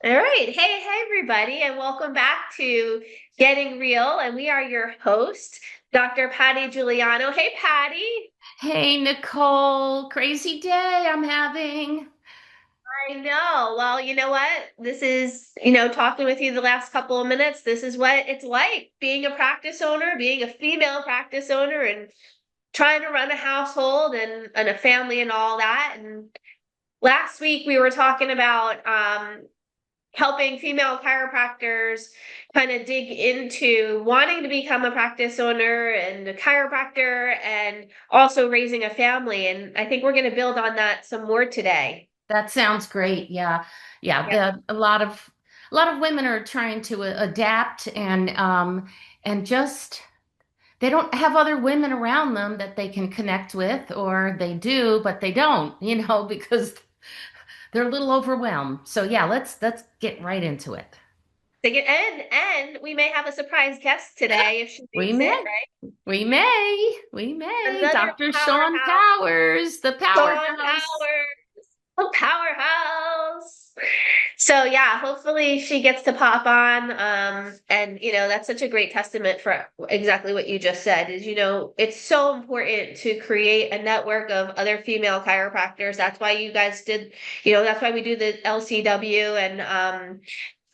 All right. Hey, everybody, and welcome back to Getting Real. And we are your host, Dr. Patty Giuliano. Hey, Patty. Hey, Nicole, crazy day I'm having. I know. Well, you know what? This is, talking with you the last couple of minutes. This is what it's like being a practice owner, being a female practice owner, and trying to run a household and a family and all that. And last week we were talking about helping female chiropractors kind of dig into wanting to become a practice owner and a chiropractor and also raising a family. And I think we're going to build on that some more today. That sounds great. Yeah. Yeah, Yeah. a lot of women are trying to adapt and just they don't have other women around them that they can connect with, or they do, but they don't, because they're a little overwhelmed. So yeah, let's get right into it. And we may have a surprise guest today if she We makes it, may, right? we may. Another Dr. Sean powerhouse, Powers, the Dawn powerhouse. Power, a powerhouse. So yeah, hopefully she gets to pop on. And that's such a great testament for exactly what you just said is, it's so important to create a network of other female chiropractors. That's why you guys did, that's why we do the LCW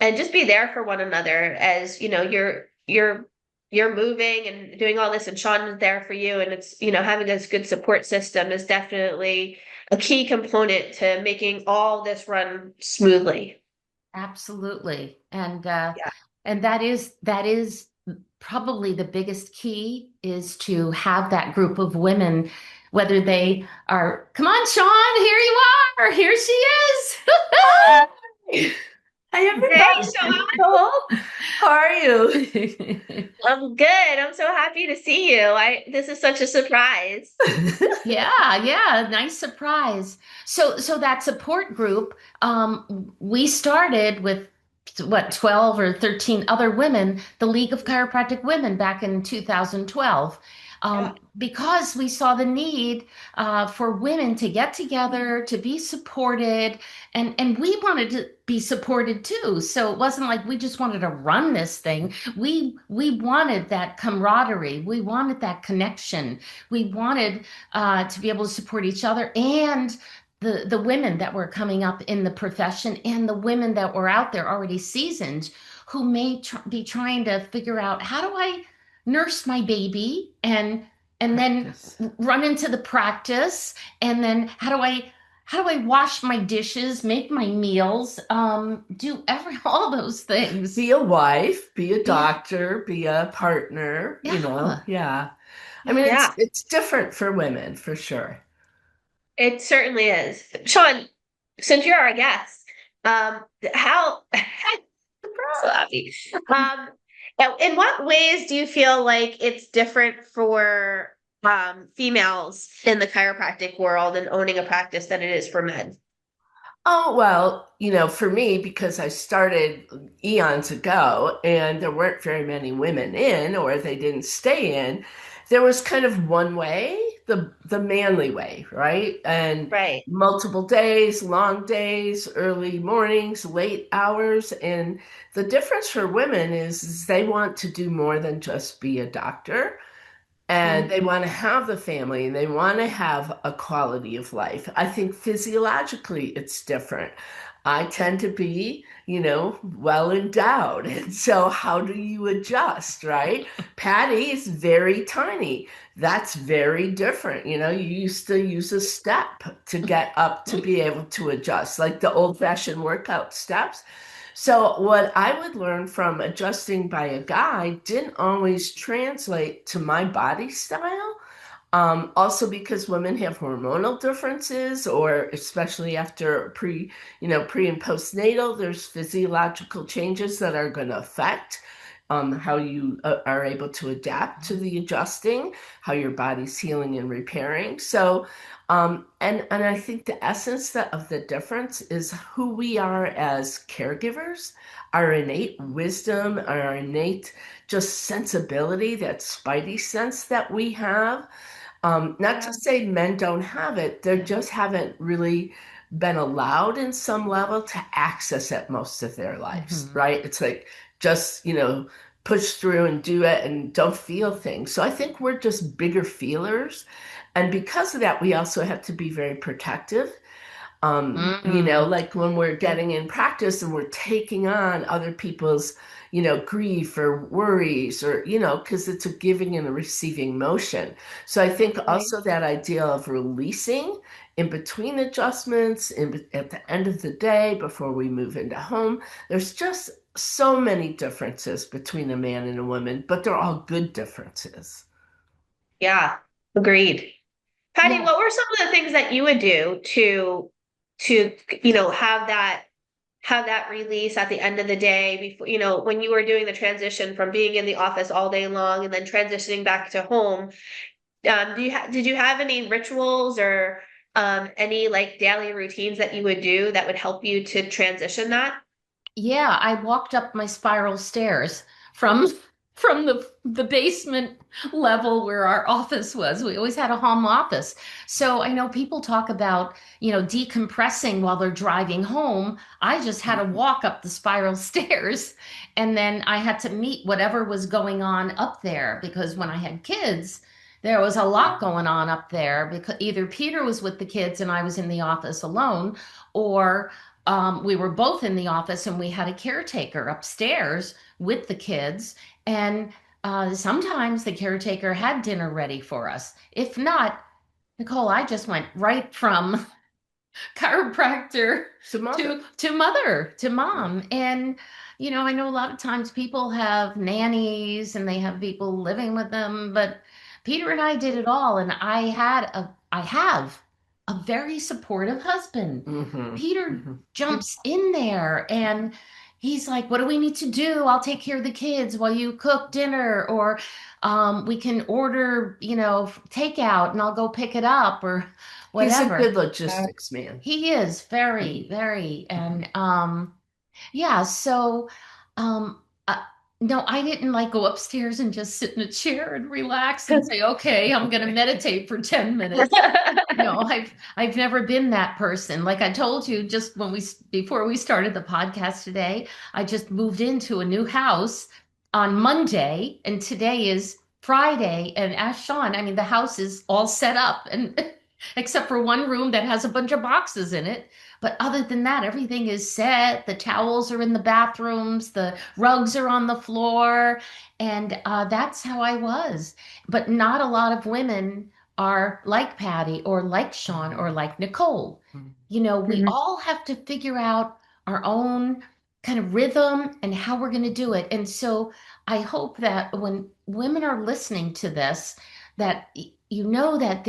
and just be there for one another as, you're moving and doing all this and Sean is there for you. And it's, having this good support system is definitely a key component to making all this run smoothly. Absolutely. And Yeah. and that is probably the biggest key is to have that group of women, whether they are, come on, Sean, here you are. Here she is. Hi. Hi, Hey, everybody. Sean. Nicole. How are you? I'm good. I'm so happy to see you. This is such a surprise. Yeah, yeah, nice surprise. So that support group, we started with what, 12 or 13 other women, the League of Chiropractic Women back in 2012. Yeah. Because we saw the need for women to get together, to be supported, and we wanted to be supported too. So it wasn't like we just wanted to run this thing. We wanted that camaraderie. We wanted that connection. We wanted to be able to support each other and the women that were coming up in the profession and the women that were out there already seasoned who may be trying to figure out, how do I nurse my baby and then Practice. run into the practice, and then how do I wash my dishes, make my meals, do every all those things. Be a wife, be a Yeah, doctor, be a partner, yeah, Yeah. I mean, yeah. it's Yeah, it's different for women for sure. it certainly is. Sean, since you're our guest, how so happy. In what ways do you feel like it's different for females in the chiropractic world and owning a practice than it is for men? Oh, well, for me, because I started eons ago and there weren't very many women in, or they didn't stay in, there was kind of one way, the manly way, right? And Right. multiple days, long days, early mornings, late hours. And the difference for women is they want to do more than just be a doctor, and Mhm. they want to have the family and they want to have a quality of life. I think physiologically it's different. I tend to be, well endowed. And so how do you adjust, right? Patty is very tiny. That's very different. You used to use a step to get up to be able to adjust, like the old-fashioned workout steps. So, what I would learn from adjusting by a guy didn't always translate to my body style. Also, because women have hormonal differences, or especially after pre and postnatal, there's physiological changes that are going to affect how you are able to adapt to the adjusting, how your body's healing and repairing. So, and I think the essence of the difference is who we are as caregivers, our innate wisdom, our innate just sensibility, that spidey sense that we have. Not to Yeah. say men don't have it, they just haven't really. been allowed in some level to access it most of their lives, Mhm. right? It's like just, push through and do it and don't feel things. So I think we're just bigger feelers. And because of that, we also have to be very protective. Mm. Like when we're getting in practice and we're taking on other people's, grief or worries or, because it's a giving and a receiving motion. So I think Right. also that idea of releasing in between adjustments, at the end of the day, before we move into home, there's just so many differences between a man and a woman, but they're all good differences. Yeah, agreed. Patty, Yeah. what were some of the things that you would do to have that release at the end of the day before, when you were doing the transition from being in the office all day long and then transitioning back to home? Did you have any rituals or any like daily routines that you would do that would help you to transition that? Yeah, I walked up my spiral stairs from from the basement level where our office was. We always had a home office. So I know people talk about, decompressing while they're driving home. I just had to walk up the spiral stairs and then I had to meet whatever was going on up there because when I had kids, there was a lot going on up there because either Peter was with the kids and I was in the office alone, or we were both in the office and we had a caretaker upstairs with the kids. And sometimes the caretaker had dinner ready for us. If not, Nicole, I just went right from chiropractor So, mother. to mother to Yeah. mom. And I know a lot of times people have nannies and they have people living with them, but Peter and I did it all, and I have a very supportive husband. Hmm. Peter Hmm. jumps in there and he's like, what do we need to do? I'll take care of the kids while you cook dinner, or we can order, takeout and I'll go pick it up or He's a whatever. good logistics man. He is very, Mhm. very, and yeah, so um uh, no, I didn't like go upstairs and just sit in a chair and relax and say, okay, I'm gonna meditate for 10 minutes. No, I've never been that person. Like I told you just before we started the podcast today, I just moved into a new house on Monday and today is Friday, and ask Sean, I mean the house is all set up and except for one room that has a bunch of boxes in it. But other than that, everything is set. The towels are in the bathrooms, the rugs are on the floor, and that's how I was. But not a lot of women are like Patty or like Sean or Mhm. like Nicole. Mhm. We all have to figure out our own kind of rhythm and how we're going to do it. And so I hope that when women are listening to this, that you know that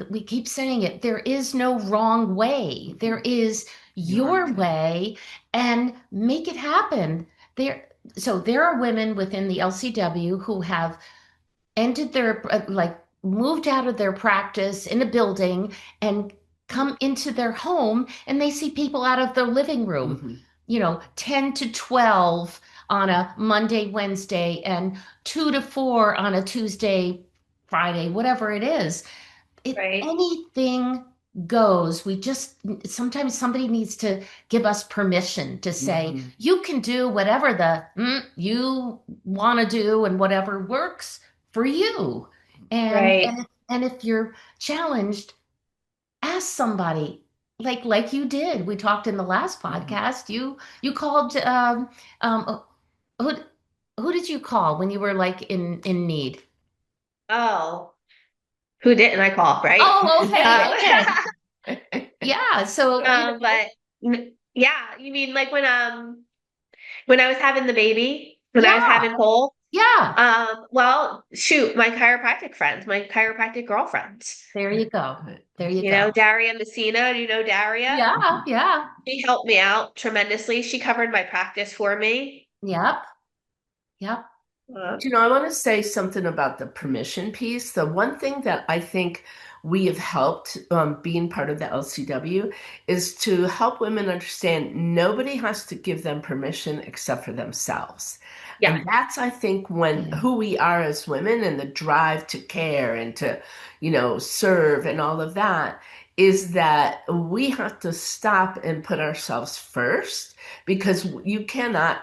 we keep saying it, there is no wrong way. There Mhm. is Your your way. way, and make it happen. There are women within the LCW who have ended their like moved out of their practice in a building and come into their home and they see people out of their living room, Mhm. 10 to 12 on a Monday, Wednesday, and 2 to 4 on a Tuesday, Friday, whatever it is. Right. Anything goes. We just sometimes somebody needs to give us permission to say, Mhm. you can do whatever you want to do and whatever works for you. And Right. and and if you're challenged, ask somebody like you did. We talked in the last Mhm. podcast. You called um who who did you call when you were like in need? Oh, who didn't I call, right? Oh, okay, Um, okay. Yeah, so but yeah, you mean like when I was having the baby, when I was yeah, having Cole? yeah. Well, shoot, my chiropractic friends, my chiropractic girlfriends. There you go. Good. There you go. Daria Messina, do you know Daria? Yeah, Mhm. yeah. She helped me out tremendously. She covered my practice for me. Yep, yep. Uh, I want to say something about the permission piece. The one thing that I think we have helped being part of the LCW is to help women understand nobody has to give them permission except for themselves. yeah, And that's, I think, when who we are as women and the drive to care and to, serve and all of that is that we have to stop and put ourselves first because you cannot,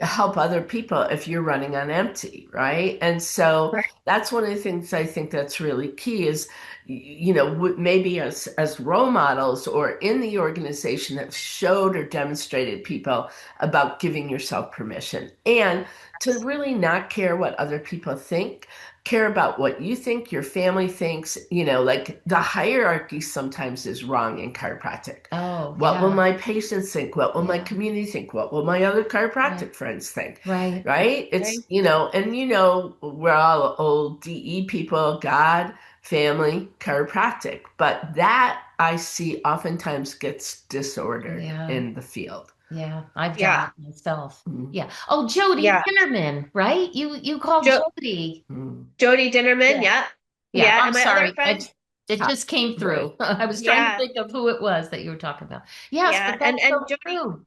help other people if you're running on empty, right? And so Right. that's one of the things I think that's really key is, maybe as role models or in the organization that showed or demonstrated people about giving yourself permission and to really not care what other people think, care about what you think, your family thinks, like the hierarchy sometimes is wrong in chiropractic. Oh, What will yeah. my patients think? What will my Yeah. community think? What will my other Right. chiropractic friends think? Right. Right? Right. It's, and we're all old DE people, God, family, chiropractic. But that I see oftentimes gets disordered Yeah. in the field. Yeah. I've done Yeah. it myself. Mm, Yeah. Oh, Jody Yeah. Tinnerman, right? You called Jo Jody. mm. Jody Dinnerman. Yeah. Yeah. Yeah. Yeah. I'm And my other sorry. friend. It just came Right. through. I was trying to Yeah. think of who it was that you were talking about. Yes, Yeah. but And that's so Jody true.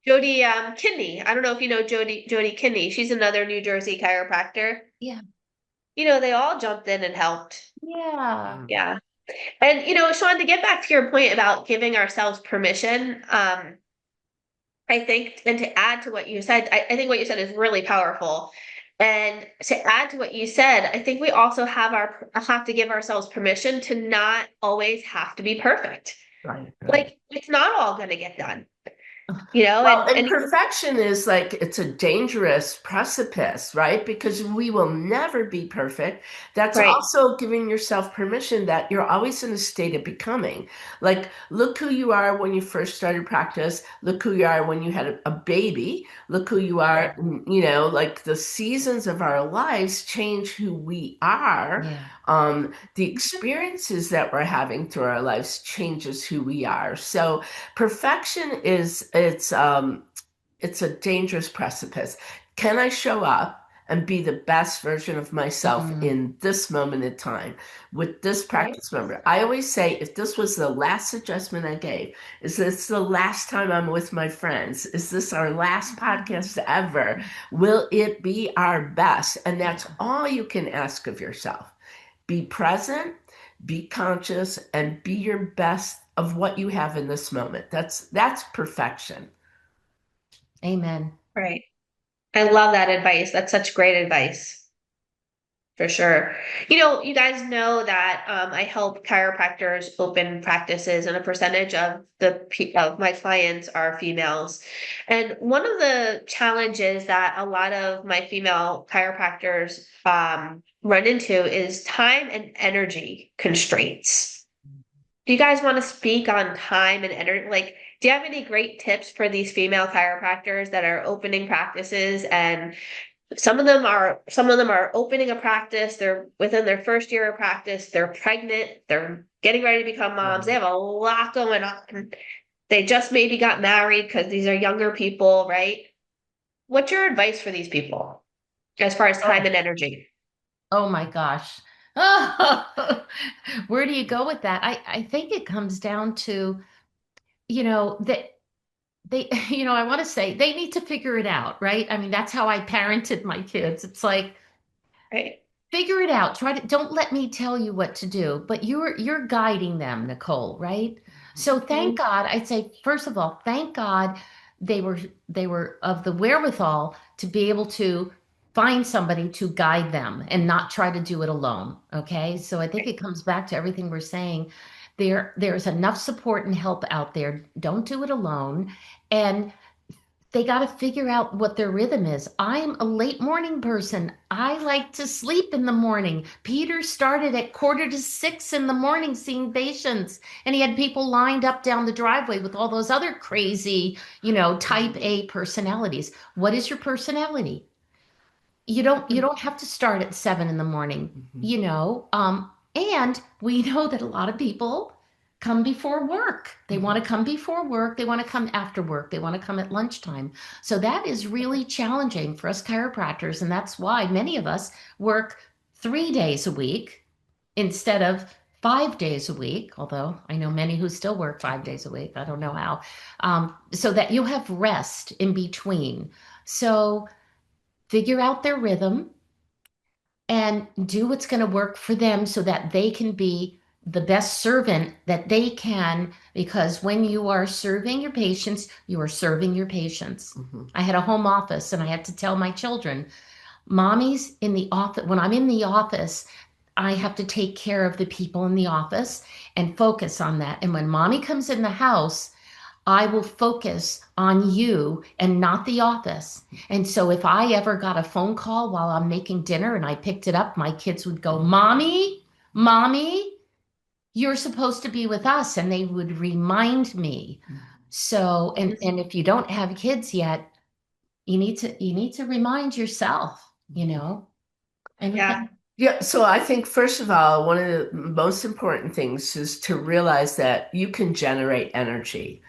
Jody Kinney. I don't know if you know Jody Kinney. She's another New Jersey chiropractor. Yeah. They all jumped in and helped. Yeah. Mm, Yeah. And Sean, to get back to your point about giving ourselves permission, I think, and to add to what you said, I think what you said is really powerful. And to add to what you said, I think we also have to give ourselves permission to not always have to be perfect. right, right. Like it's not all going to get done, Well, and imperfection is like it's a dangerous precipice, right? Because we will never be perfect. That's right, also giving yourself permission that you're always in a state of becoming. Like, look who you are when you first started practice. Look who you are when you had a baby. Look who you are, Yeah. like the seasons of our lives change who we are. Yeah. The experiences that we're having through our lives changes who we are. So, perfection is it's a dangerous precipice. Can I show up and be the best version of myself Mm, in this moment in time with this right, practice member? I always say if this was the last adjustment I gave, is this the last time I'm with my friends? Is this our last podcast ever? Will it be our best? And that's yeah. all you can ask of yourself. Be present, be conscious, and be your best of what you have in this moment. That's perfection. Amen. right. I love that advice. That's such great advice. For sure. You guys know that I help chiropractors open practices, and a percentage of my clients are females. And one of the challenges that a lot of my female chiropractors run into is time and energy constraints. Do you guys want to speak on time and energy? Like, do you have any great tips for these female chiropractors that are opening practices and some of them are opening a practice, they're within their first year of practice, they're pregnant, they're getting ready to become moms, they Right. have a lot going on. They just maybe got married because these are younger people, right? What's your advice for these people as far as time Oh, and energy? oh my gosh. Where do you go with that? I think it comes down to, that they, I want to say they need to figure it out, right? I mean, that's how I parented my kids. It's like, Right. figure it out. Don't let me tell you what to do, but you're guiding them, Nicole, right? So thank Mhm. God, I'd say first of all, thank God they were of the wherewithal to be able to find somebody to guide them and not try to do it alone. Okay? So I think Right. it comes back to everything we're saying. There's enough support and help out there. Don't do it alone. And they got to figure out what their rhythm is. I'm a late morning person. I like to sleep in the morning. Peter started at 5:45 in the morning seeing patients, and he had people lined up down the driveway with all those other crazy, type A personalities. What is your personality? You don't have to start at 7 in the morning, Mhm. and we know that a lot of people come before work. They want to Mhm. come before work, they want to come after work, they want to come at lunchtime. So that is really challenging for us chiropractors, and that's why many of us work 3 days a week instead of 5 days a week, although I know many who still work 5 days a week. I don't know how. So that you have rest in between. So figure out their rhythm and do what's going to work for them so that they can be the best servant that they can, because when you are serving your patients, you are serving your patients. Mhm. I had a home office and I had to tell my children, mommy's in the office. When I'm in the office, I have to take care of the people in the office and focus on that. And when mommy comes in the house, I will focus on you and not the office. And so if I ever got a phone call while I'm making dinner and I picked it up, my kids would go, Mommy, Mommy, you're supposed to be with us. And they would remind me. So, and if you don't have kids yet, you need to remind yourself, and you Yeah. can. Yeah, so I think first of all, one of the most important things is to realize that you can generate energy.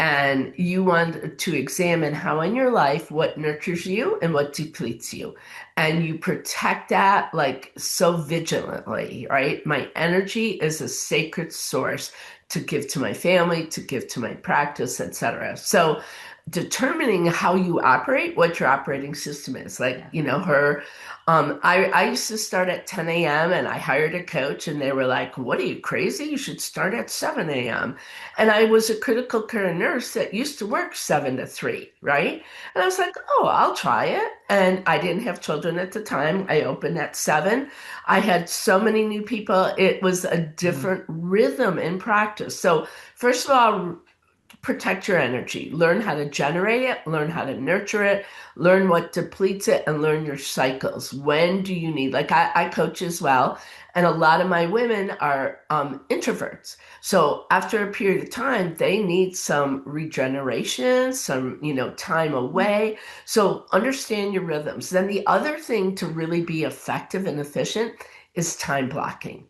And you want to examine how in your life what nurtures you and what depletes you. And you protect that like so vigilantly, right? My energy is a sacred source to give to my family, to give to my practice, etc. So determining how you operate, what your operating system is. Like, Yeah. I used to start at 10 a.m. and I hired a coach and they were like, what are you crazy? You should start at 7 a.m. And I was a critical care nurse that used to work 7 to 3, right? And I was like, oh, I'll try it. And I didn't have children at the time. I opened at 7. I had so many new people. It was a different rhythm in practice. So, first of all, protect your energy. Learn how to generate it, learn how to nurture it, learn what depletes it, and learn your cycles. When do you need, like I coach as well, and a lot of my women are introverts. So after a period of time, they need some regeneration, some, time away. So understand your rhythms. Then the other thing to really be effective and efficient is time blocking.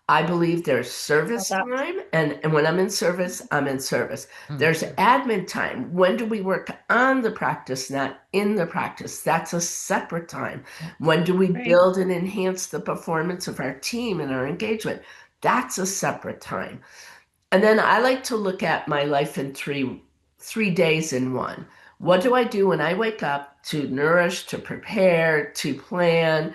I believe there's Love service that. time, and when I'm in service, I'm in service. There's Mhm. admin time. When do we work on the practice, not in the practice? That's a separate time. Yeah. When do we Right. build and enhance the performance of our team and our engagement? That's a separate time. And then I like to look at my life in three days in one. What do I do when I wake up to nourish, to prepare, to plan,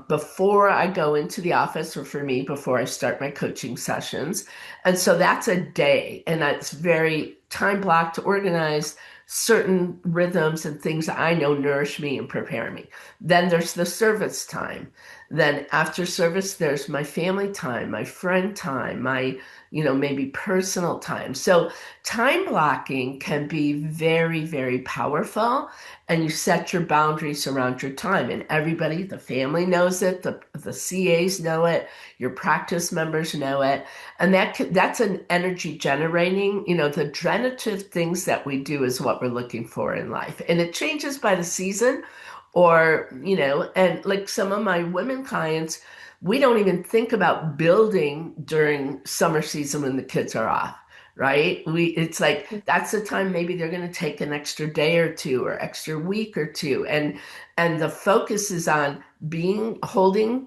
before I go into the office, or for me, before I start my coaching sessions? And so that's a day, and that's very time blocked, organized, certain rhythms and things that I know nourish me and prepare me. Then there's the service time. Then after service, there's my family time, my friend time, my maybe personal time. So time blocking can be very, very powerful, and you set your boundaries around your time. And everybody, the family knows it, the CAs know it, your practice members know it, and that's an energy generating. The generative things that we do is what we're looking for in life, and it changes by the season. Or, and like some of my women clients, we don't even think about building during summer season when the kids are off, right? It's like that's the time maybe they're going to take an extra day or two or extra week or two, and the focus is on being holding,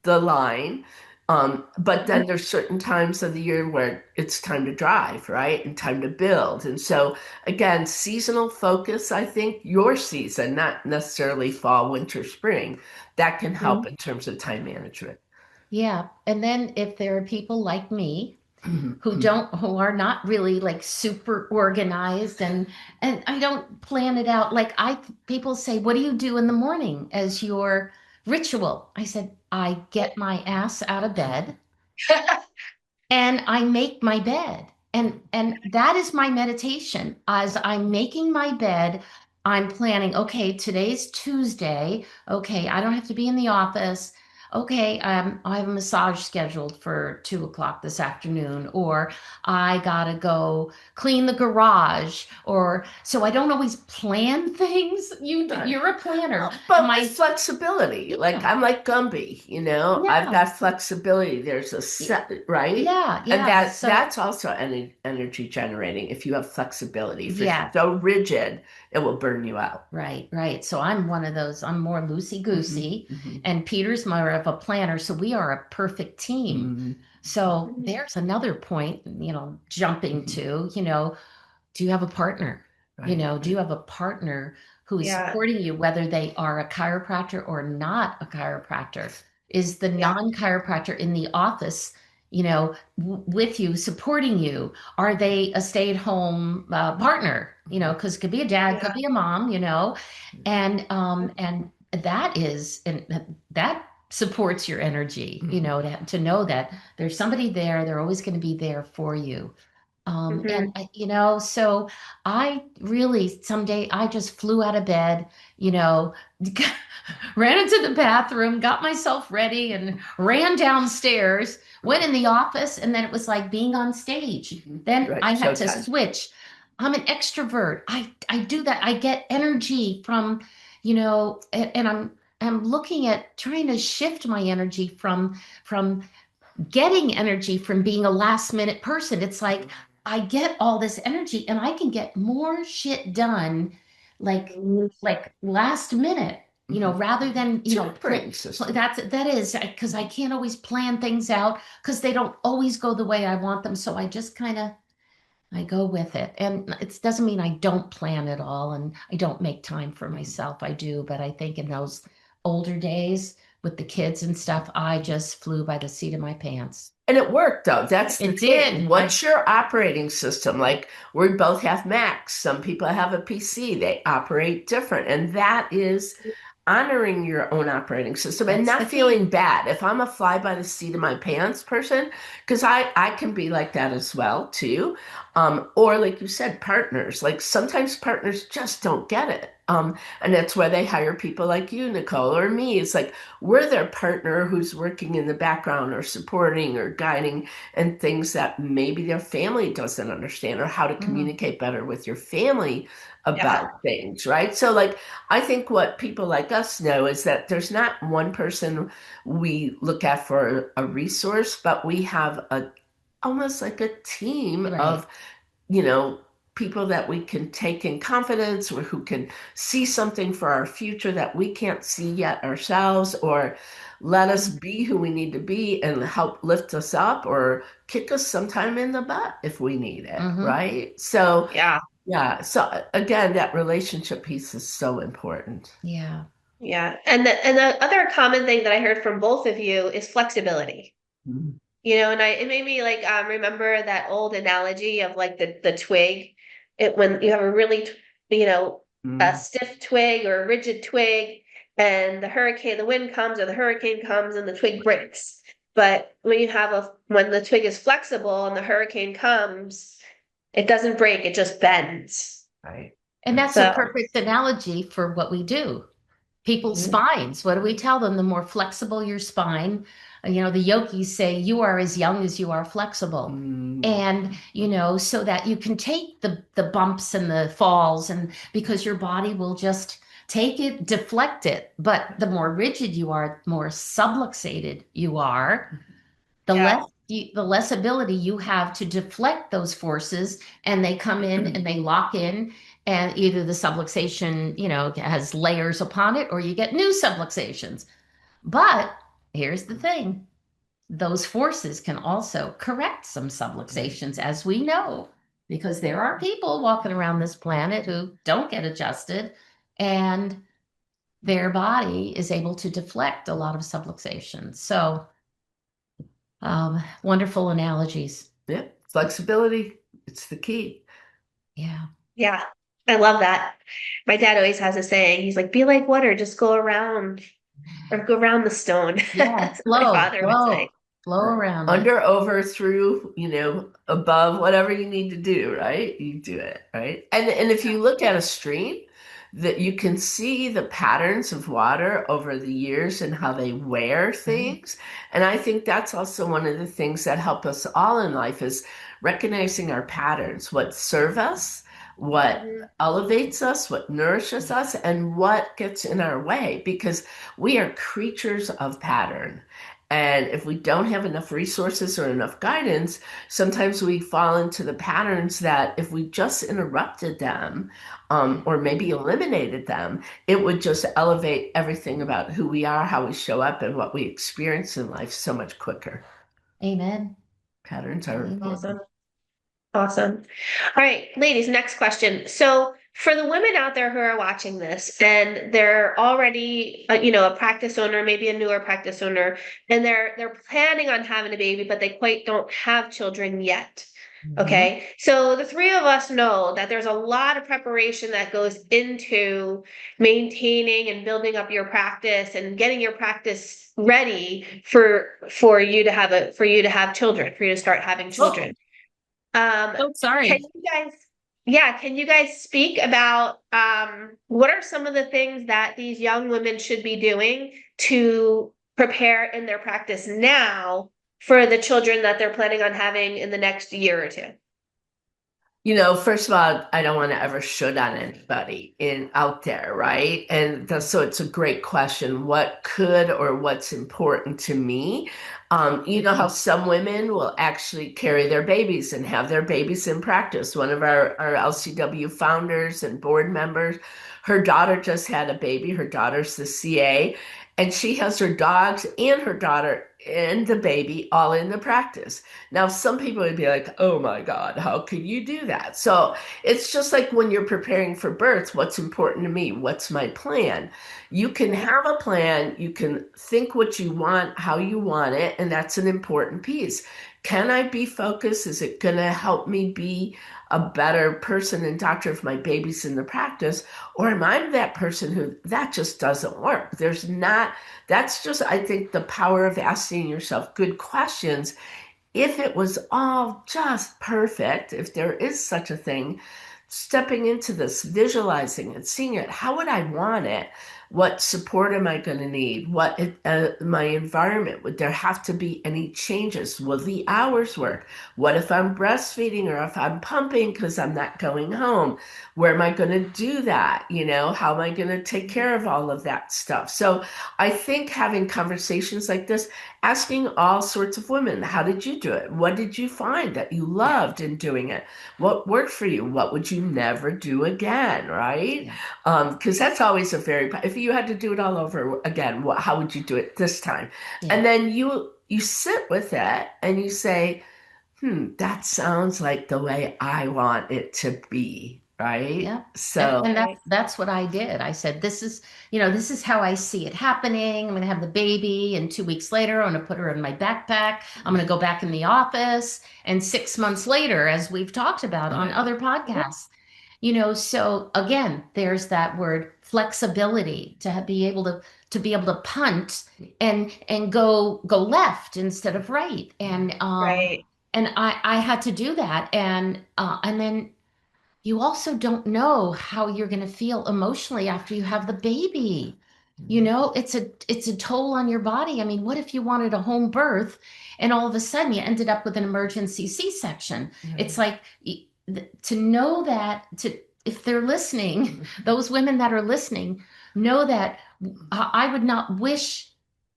the line. But then there's certain times of the year where it's time to drive, right? And time to build. And so again, seasonal focus, I think your season, not necessarily fall, winter, spring, that can help Mhm. in terms of time management. Yeah. And then if there are people like me Mhm, who are not really like super organized, and I don't plan it out. Like people say, what do you do in the morning as your ritual? I said, I get my ass out of bed and I make my bed. And that is my meditation. As I'm making my bed, I'm planning, okay, today's Tuesday. Okay, I don't have to be in the office. Okay, I have a massage scheduled for 2 o'clock this afternoon, or I gotta go clean the garage, or so I don't always plan things. mhm. You're a planner. But with My flexibility, like Yeah, I'm like Gumby, I've yeah, got flexibility. There's a set, right? yeah, And yeah. So that's also energy generating if you have flexibility. If you're yeah. so rigid, it will burn you out. Right, right. So I'm one of those, I'm more Hmm. loosey-goosey, Hmm. and Peter's more of a planner. So we are a perfect team. Hmm. So Mhm. there's another point, jumping Hmm. to, do you have a partner? Right, Do you right. have a partner who is Yeah. supporting you, whether they are a chiropractor or not a chiropractor? Is the Yeah. non-chiropractor in the office, with you, supporting you? Are they a stay-at-home partner? Because it could be a dad, could Yeah. be a mom, and that supports your energy, to know that there's somebody there, they're always going to be there for you. Hmm. So I really, someday I just flew out of bed, you know, ran into the bathroom, got myself ready, and ran downstairs, went in the office, and then it was like being on stage. Then Right, I had to showtime. switch. I'm an extrovert. I do that. I get energy and I'm looking at trying to shift my energy from getting energy from being a last minute person. It's like I get all this energy and I can get more shit done like last minute, Mhm. rather than, It's your operating system. that is because I can't always plan things out because they don't always go the way I want them. So I just kind of I go with it. And it doesn't mean I don't plan it all and I don't make time for myself. I do, but I think in those older days with the kids and stuff, I just flew by the seat of my pants. And it worked though. That's the It thing. did. What's your operating system? Like we both have Macs. Some people have a PC. They operate different. And that is honoring your own operating system and That's not the key. feeling bad. If I'm a fly by the seat of my pants person, because I can be like that as well too. Or like you said, partners. Like sometimes partners just don't get it. And that's why they hire people like you, Nicole, or me. It's like we're their partner who's working in the background or supporting or guiding and things that maybe their family doesn't understand or how to Mhm. communicate better with your family Yeah. about things, right? So, like, I think what people like us know is that there's not one person we look at for a resource, but we have a almost like a team Right. of you know, people that we can take in confidence or who can see something for our future that we can't see yet ourselves or let us be who we need to be and help lift us up or kick us sometime in the butt if we need it, Hmm. right? So, Yeah. yeah. So again, that relationship piece is so important. Yeah. Yeah. And the other common thing that I heard from both of you is flexibility. Mhm. And it made me like remember that old analogy of like the twig. When you have a really a Mhm. stiff twig or a rigid twig, and the wind comes or the hurricane comes and the twig breaks. But when the twig is flexible and the hurricane comes, it doesn't break, it just bends. Right. And Right. that's a So perfect analogy for what we do. People's mhm. spines. What do we tell them? The more flexible your spine, the yogis say you are as young as you are flexible. Mm. And, so that you can take the bumps and the falls and because your body will just take it, deflect it. But the more rigid you are, the more subluxated you are, Yeah. the less ability you have to deflect those forces and they come in and they lock in and either the subluxation has layers upon it or you get new subluxations. But here's the thing, those forces can also correct some subluxations, as we know, because there are people walking around this planet who don't get adjusted and their body is able to deflect a lot of subluxations. So wonderful analogies. Yeah. Flexibility, it's the key. Yeah. Yeah. I love that. My dad always has a saying. He's like, be like water, just go around or go around the stone. Yeah. That's what my Flow, father would say. flow, flow Right. around it. Under, over, through, above, whatever you need to do, right? You do it, right? And if you look at a stream, that you can see the patterns of water over the years and how they wear Right. things. And I think that's also one of the things that help us all in life is recognizing our patterns, what serve us, what Mhm. elevates us, what nourishes us, and what gets in our way, because we are creatures of pattern. And if we don't have enough resources or enough guidance, sometimes we fall into the patterns that if we just interrupted them, or maybe eliminated them, it would just elevate everything about who we are, how we show up, and what we experience in life so much quicker. Amen. Patterns are Amen. important. Awesome. Awesome. All right, ladies, next question. So for the women out there who are watching this and they're already, a practice owner, maybe a newer practice owner, and they're planning on having a baby, but they quite don't have children yet. Mhm. Okay, so the three of us know that there's a lot of preparation that goes into maintaining and building up your practice and getting your practice ready for you to have children, for you to start having Oh, children. Um, so can sorry. you guys, yeah, can you guys speak about what are some of the things that these young women should be doing to prepare in their practice now for the children that they're planning on having in the next year or two? First of all, I don't want to ever should on anybody in out there, right? So it's a great question. What could or what's important to me? You know how some women will actually carry their babies and have their babies in practice. One of our LCW founders and board members, her daughter just had a baby. Her daughter's the CA, and she has her dogs and her daughter and the baby all in the practice. Now, some people would be like, oh my God, how could you do that? So it's just like when you're preparing for birth, what's important to me? What's my plan? You can have a plan, you can think what you want, how you want it, and that's an important piece. Can I be focused? Is it going to help me be a better person and doctor if my baby's in the practice? Or am I that person who that just doesn't work? That's just, I think, the power of asking yourself good questions. If it was all just perfect, if there is such a thing, stepping into this, visualizing it, seeing it, how would I want it? What support am I going to need? My environment? Would there have to be any changes? Will the hours work? What if I'm breastfeeding or if I'm pumping because I'm not going home? Where am I going to do that? How am I going to take care of all of that stuff? So I think having conversations like this, asking all sorts of women, how did you do it? What did you find that you Yeah. loved in doing it? What worked for you? What would you never do again? Right? Yeah. Because that's always if you had to do it all over again, how would you do it this time? Yeah. And then you sit with it and you say, that sounds like the way I want it to be. Right? Yeah. So, And Right. that's what I did. I said, this is how I see it happening. I'm going to have the baby, and 2 weeks later, I'm going to put her in my backpack. I'm going to go back in the office. And 6 months later, as we've talked about on other podcasts, so again, there's that word flexibility to be able to punt and go left instead of right. Right. And I had to do that. And then you also don't know how you're going to feel emotionally after you have the baby. It's a toll on your body. I mean, what if you wanted a home birth and all of a sudden you ended up with an emergency C-section? It's like to know that to if they're listening, those women that are listening know that I would not wish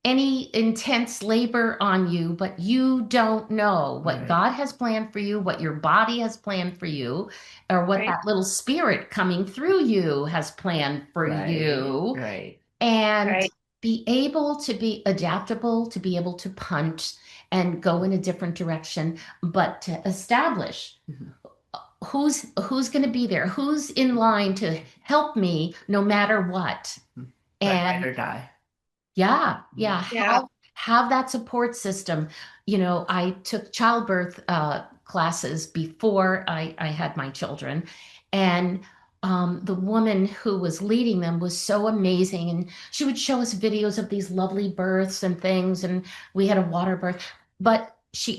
any intense labor on you, but you don't know what right, God has planned for you, what your body has planned for you, or what Right. that little spirit coming through you has planned for right, you, right. and Right. be able to be adaptable, to be able to punt and go in a different direction, but to establish Mhm. who's going to be there, who's in line to help me no matter what. Right, ride And or die. yeah, yeah, Yeah. have that support system. I took childbirth classes before I had my children, and the woman who was leading them was so amazing, and she would show us videos of these lovely births and things, and we had a water birth. But she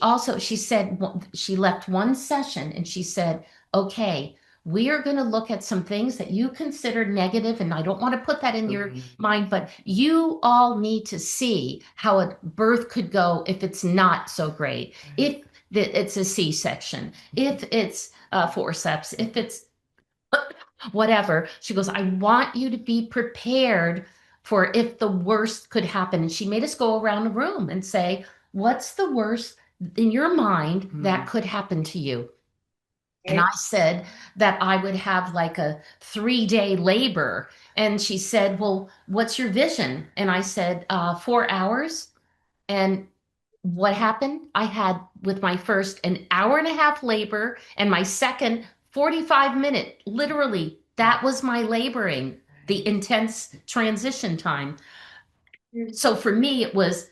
said she left one session, and she said, "Okay, we are going to look at some things that you considered negative, and I don't want to put that in your Mhm. mind, but you all need to see how a birth could go if it's not so great. If it's a C-section, if it's forceps, if it's whatever." She goes, "I want you to be prepared for if the worst could happen." And she made us go around the room and say, "What's the worst in your mind that Mhm. could happen to you?" And I Right. said that I would have like a 3-day labor. And she said, "Well, what's your vision?" And I said, 4 hours. And what happened? I had with my first an hour and a half labor and my second 45-minute, literally That was my laboring, the intense transition time. Mm. So for me, it was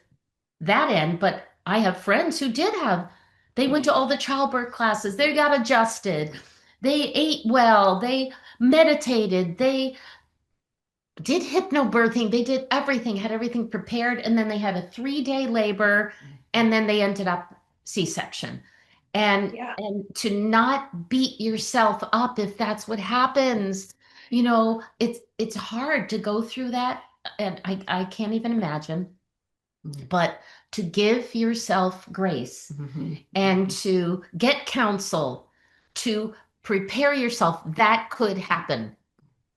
that end, but I have friends who did have, they went to all the childbirth classes, they got adjusted, they ate well, they meditated, they did hypnobirthing, they did everything, had everything prepared, and then they had a 3-day labor, and then they ended up C-section. Yeah. And to not beat yourself up if that's what happens, it's hard to go through that, and I can't even imagine. But to give yourself grace Mhm. and to get counsel, to prepare yourself, that could happen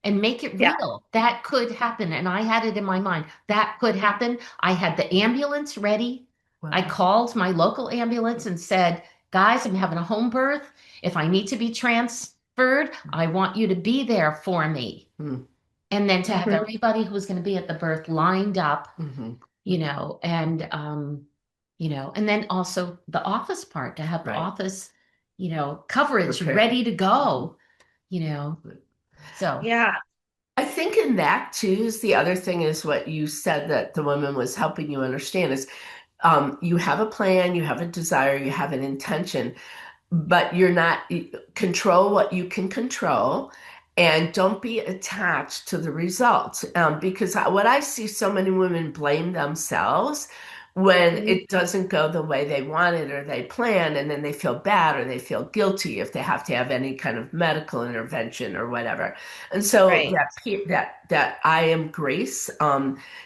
and make it Yeah. real. That could happen. And I had it in my mind. That could happen. I had the ambulance ready. I Wow. called my local ambulance and said, guys, I'm having a home birth. If I need to be transferred, I want you to be there for me. Mm. And then to have Mhm. everybody who was going to be at the birth lined up, Mhm. and then also the office part, to have the Right. office, coverage Prepare. ready to go, you know. So, Yeah. I think in that too is the other thing is what you said that the woman was helping you understand is you have a plan, you have a desire, you have an intention, but you're not control what you can control and don't be attached to the results because what I see so many women blame themselves when Mhm. it doesn't go the way they wanted or they planned, and then they feel bad or they feel guilty if they have to have any kind of medical intervention or whatever. And so Right. that I am grace,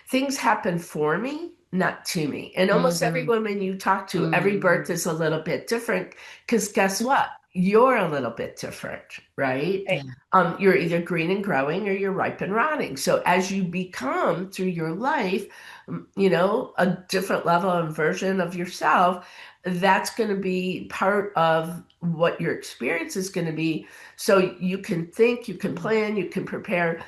things happen for me, not to me. And almost every mhm, woman you talk to, every mhm. birth is a little bit different because guess what? You're a little bit different, right? Right. Yeah. You're either green and growing or you're ripe and rotting. So as you become through your life, a different level and version of yourself, that's going to be part of what your experience is going to be. So you can think, you can plan, you can prepare,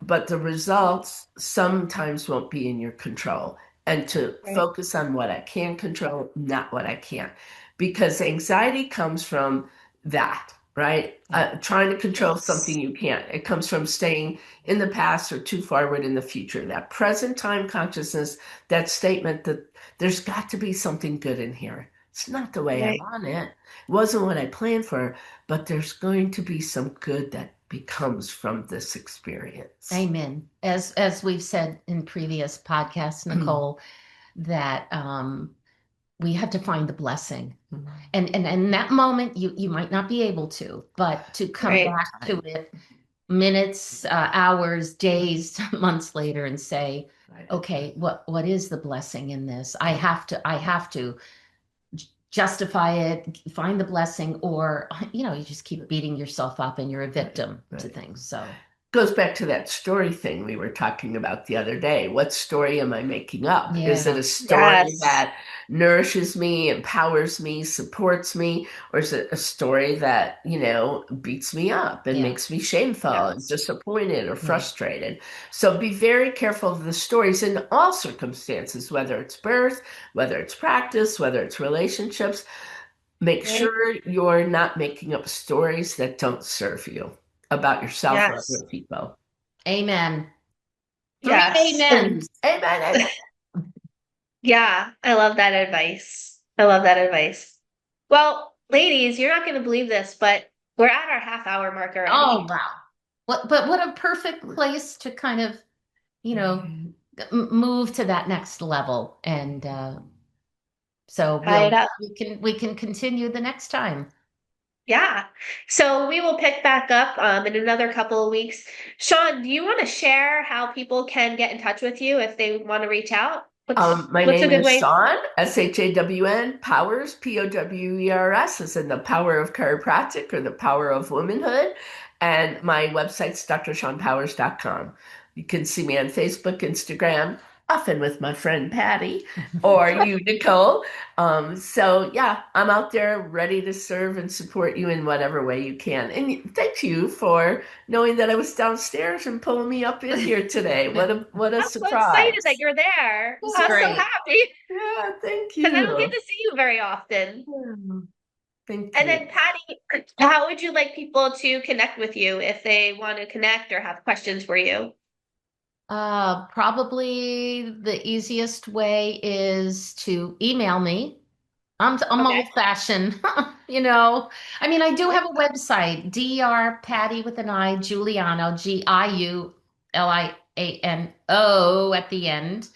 but the results sometimes won't be in your control. And to Right. focus on what I can control, not what I can't. Because anxiety comes from that, right? Yeah. Trying to control something Yes. you can't. It comes from staying in the past or too forward in the future. That present time consciousness, that statement that there's got to be something good in here. It's not the way I Right. want it. It wasn't what I planned for, but there's going to be some good that becomes from this experience. Amen. As we've said in previous podcasts, Nicole, that we have to find the blessing. And in that moment, you might not be able to, but to come Right. back to it minutes, hours, days, months later and say, Right. okay, what is the blessing in this? I have to justify it, find the blessing, or you just keep beating yourself up and you're a Right. victim to Right. things. So, Goes back to that story thing we were talking about the other day. What story am I making up? Is it yeah. a story Yes. that nourishes me, empowers me, supports me, or is it a story that, beats me up and Yeah. makes me shameful and Yes. disappointed or Yeah. frustrated? So be very careful of the stories in all circumstances, whether it's birth, whether it's practice, whether it's relationships. Make Right. sure you're not making up stories that don't serve you about yourself or Yes. other people. Amen. Three Yes. And amens. Amen, amen. yeah, I love that advice. I love that advice. Well, ladies, you're not going to believe this, but we're at our half hour mark Oh, already. wow. What a perfect place to kind of, you know, move to that next level. And so Tie it up. we can continue the next time. Yeah. So we will pick back up in another couple of weeks. Sean, do you want to share how people can get in touch with you if they want to reach out? My What's a name good is way? Shawn, Shawn, Powers, Powers, as in the power of chiropractic or the power of womanhood. And my website's drshawnpowers.com. You can see me on Facebook, Instagram, often with my friend Patty or you, Nicole. So yeah, I'm out there ready to serve and support you in whatever way you can. And thank you for knowing that I was downstairs and pulling me up in here today. What a I'm so excited that surprise. you're there. It's I'm so Yeah, great. happy yeah, thank because I don't get you. to see you very often. Yeah. Thank And you. then Patty, how would you like people to connect with you if they want to connect or have questions for you? Probably the easiest way is to email me. I'm Okay. old fashioned, you know. I mean, I do have a website, Dr. Patty with an I, Giuliano, Giuliano at the end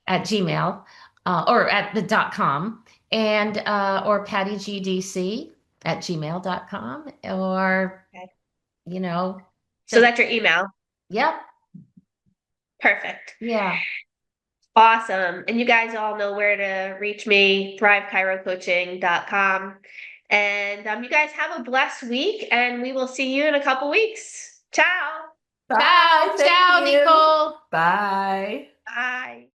at Gmail, or at the .com, and or pattygdc at gmail.com, or Okay. you know, So just that's your email. yep, Perfect. yeah. Awesome. And you guys all know where to reach me, thrivechirocoaching.com. And you guys have a blessed week, and we will see you in a couple weeks. Ciao. Bye. Ciao, Thank ciao, you. Nicole. Bye. Bye.